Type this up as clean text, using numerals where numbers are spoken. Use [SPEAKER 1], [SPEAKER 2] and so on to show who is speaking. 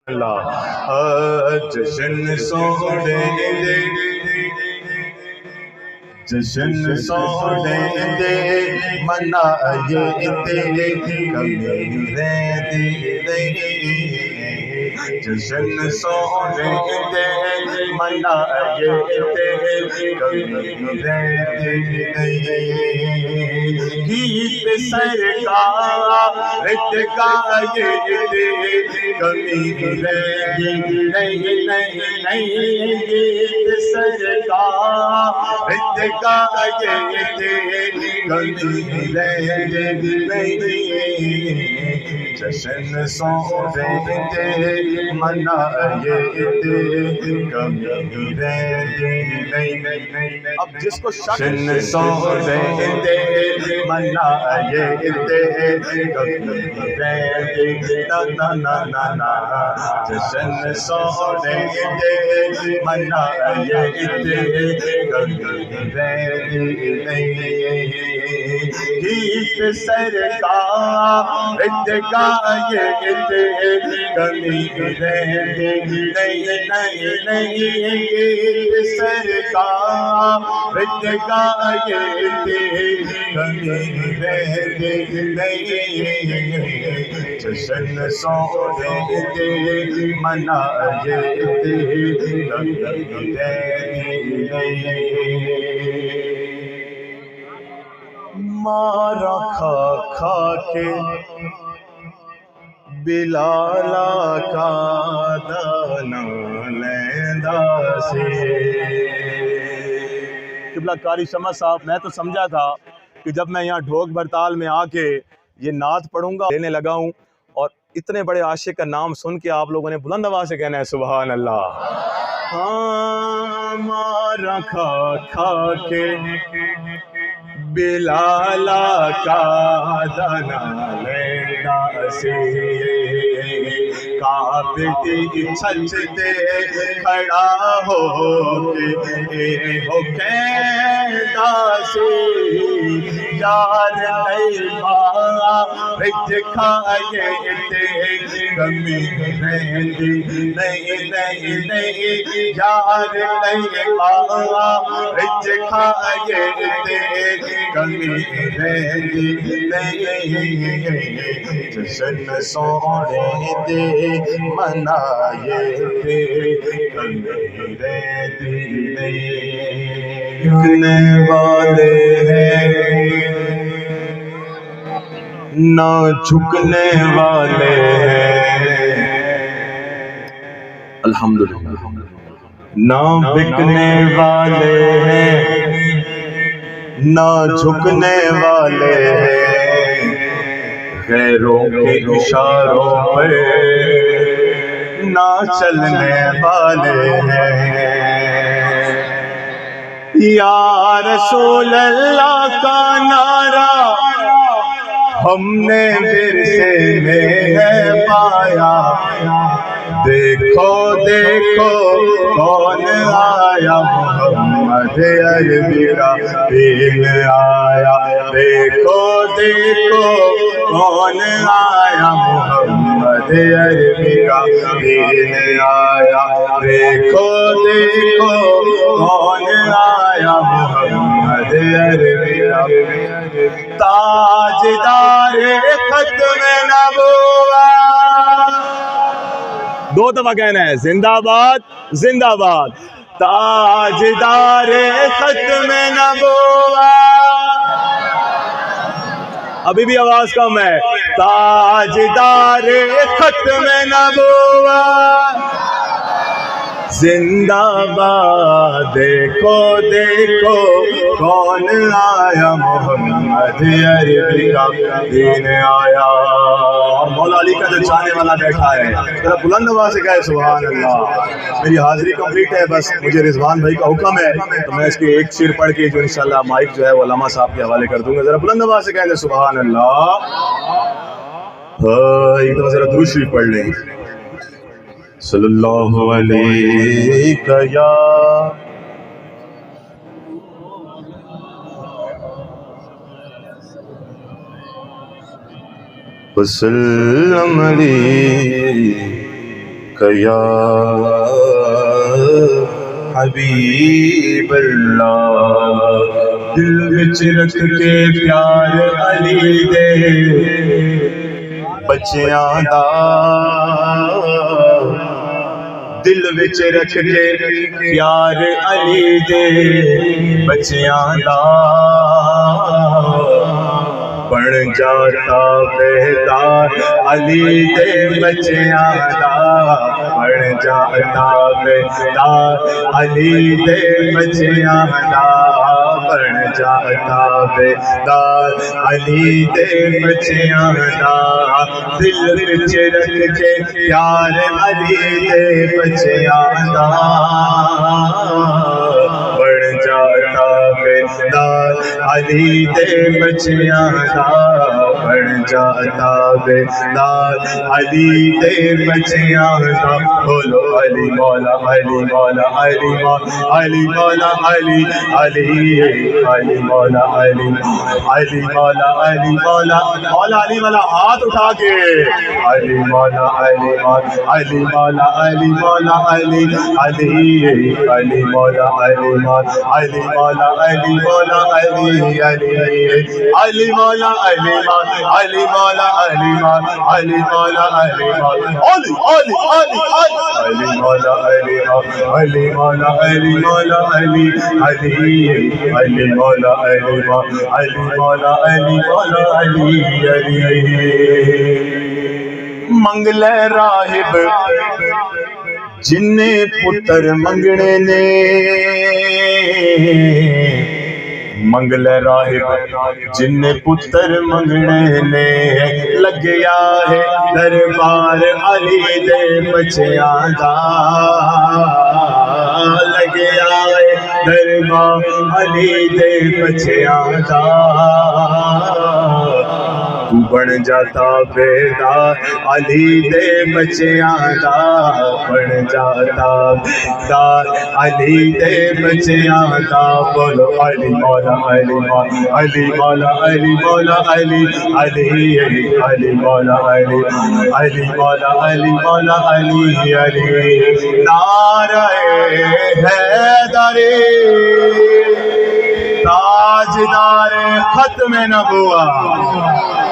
[SPEAKER 1] اللہ جشن سوڑے دے، جشن سوڑے دے منائے تے کمی رہتی نہیں، جشن سوڑے دے منائے تے کمی رہتی نہیں، گیت سرکار گائے تے کمی رہتی نہیں، گیت سرکار گائے تے کمی رہتی نہیں، جشن سوڑے دے منائے تے کمی رہتی نہیں۔ اب جس کو جشن سوڑے دے منائے تے کمی رہتی نا، جشن سوڑے دے منائے تے کمی رہتی نہیں، گیت سرکار گائے تے کمی رہتی نہیں، گیت سرکار گائے تے کمی رہتی نہیں، جشن سوڑے دے منائے تے کمی رہتی نہیں۔ مارا کھا کھا کے بلالا کا دانا لیندا سے۔ قبلہ کاری شمع صاحب، میں تو سمجھا تھا کہ جب میں یہاں ڈھوک بھرتال میں آ کے یہ نعت پڑھوں گا لینے لگا ہوں، اور اتنے بڑے عاشق کا نام سن کے آپ لوگوں نے بلند آواز سے کہنا ہے سبحان اللہ۔ ہاں مارا کھا کھا کے بلالا کا دانا لیندا سے، کعبے چھت تے کھڑا ہو کے ہو کہندا سے، یار وچ کھائے تے کمی رہندی نہیں، یار وچ کھائے تے کمی رہندی نہیں، جشن سوڑے دے منائے تے کمی رہتی نہیں، جھکنے والے ہیں نہ جھکنے والے ہیں، الحمدللہ، نہ بکنے والے ہیں نہ جھکنے والے ہیں، غیروں کے اشاروں پہ نہ چلنے والے ہیں، یا رسول اللہ کا نعرہ ہم نے ورثے میں ہے پایا، دیکھو دیکھو کون آیا، محمد عربی کا دین آیا، دیکھو دیکھو کون آیا، محمد عربی کا دین آیا، دیکھو دیکھو کون آیا، محمد عربی کا تاجدار ختم نبوت، دو دفعہ کہنا ہے زندہ باد زندہ باد، تاجدار ختم نبوت، ابھی بھی آواز کم ہے، تاجدار ختم نبوت زندہ باد، دیکھو دیکھو کون آیا، محمد عربی کا دین آیا، اور مولا علی کا جو چاہنے والا بیٹھا ہے ذرا بلند آواز سے کہے سبحان اللہ۔ میری حاضری کمپلیٹ ہے، بس مجھے رضوان بھائی کا حکم ہے تو میں اس کے ایک شعر پڑھ کے جو انشاءاللہ مائک جو ہے وہ علامہ صاحب کے حوالے کر دوں گا، ذرا بلند آواز سے کہے سبحان اللہ۔ ایک دفعہ ذرا درود شریف پڑھ لیں، صلی اللہ علیہ یا وسلم علیہ کہ یا حبیب اللہ دل وچ رکھ کے پیار علی دے بچیاں دا دل وچ رکھ کے پیار علی دے بچیاں دا بن جاتا بیدار علی دے بچیاں دا بن جاتا بیدار علی دے بچیاں دا بن جاتا بیدار علی دے بچیاں دا دل وچ رکھ کے پیار علی دے بچیاں دا بن جاتا بیدار علی دے بچیاں دا بن جاتا بیدار علی دے بچیاں دا بولو علی مولا علی مولا علی مولا علی مولا علی علی علی مولا علی علی مولا علی مولا مولا علی مولا ہاتھ اٹھا کے علی مولا علی مولا علی مولا علی مولا علی علی علی مولا علی مولا علی مولا علی مولا علی علی علی مولا علی مولا علی مولا علی مولا علی مولا علی مولا علی علی علی علی مولا علی علی مولا علی مولا علی علی علی مولا علی علی مولا علی مولا علی علی منگلے راہب جن پتر منگنے نے منگلے راہب جن پتر منگنے نے لگیا ہے دربار علی دے بچیاں دا لگیا ہے دربار علی دے بچیاں دا تو بن جاتا بیدار علی دے بچیاں دا بن جاتا بیدار علی دے بچیاں دا بولو علی مولا علی مولا علی مولا علی مولا علی علی علی مولا علی علی مولا علی مولا علی علی نعرہ حیدری تاجدار ختم نبوت